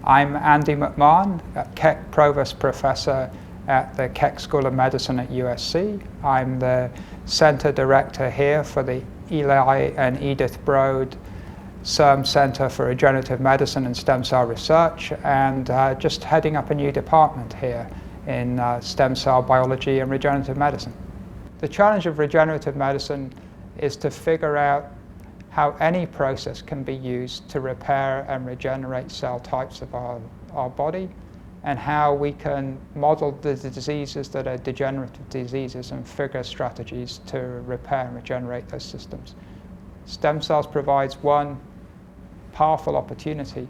I'm Andy McMahon, Keck Provost Professor at the Keck School of Medicine at USC. I'm the Center Director here for the Eli and Edith Broad CIRM Center for Regenerative Medicine and Stem Cell Research, and just heading up a new department here in stem cell biology and regenerative medicine. The challenge of regenerative medicine is to figure out how any process can be used to repair and regenerate cell types of our body, and how we can model the diseases that are degenerative diseases and figure strategies to repair and regenerate those systems. Stem cells provides one powerful opportunity,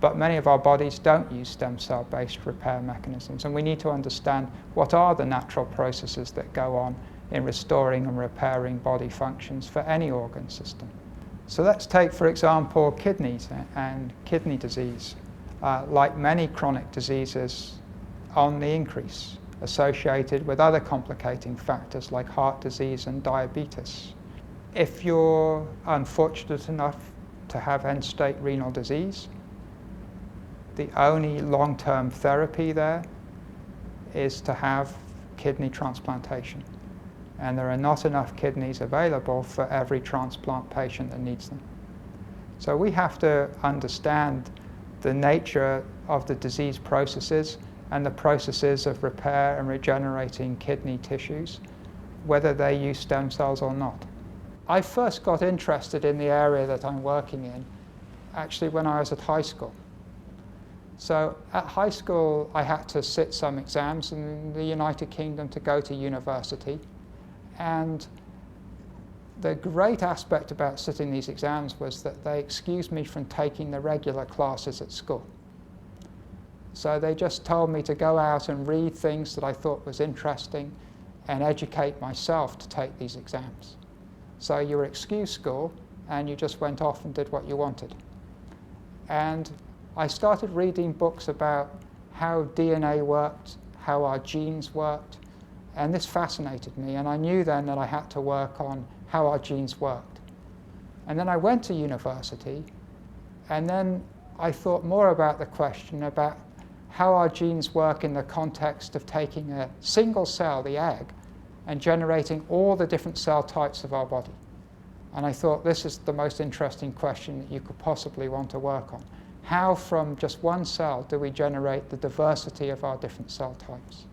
but many of our bodies don't use stem cell-based repair mechanisms, and we need to understand what are the natural processes that go on in restoring and repairing body functions for any organ system. So let's take, for example, kidneys and kidney disease. Like many chronic diseases, on the increase, associated with other complicating factors like heart disease and diabetes. If you're unfortunate enough to have end-stage renal disease, the only long-term therapy there is to have kidney transplantation. And there are not enough kidneys available for every transplant patient that needs them. So we have to understand the nature of the disease processes and the processes of repair and regenerating kidney tissues, whether they use stem cells or not. I first got interested in the area that I'm working in actually when I was at high school. So at high school I had to sit some exams in the United Kingdom to go to university. And the great aspect about sitting these exams was that they excused me from taking the regular classes at school. So they just told me to go out and read things that I thought was interesting and educate myself to take these exams. So you were excused school and you just went off and did what you wanted. And I started reading books about how DNA worked, how our genes worked, and this fascinated me, and I knew then that I had to work on how our genes worked. And then I went to university, and then I thought more about the question about how our genes work in the context of taking a single cell, the egg, and generating all the different cell types of our body. And I thought this is the most interesting question that you could possibly want to work on. How from just one cell do we generate the diversity of our different cell types?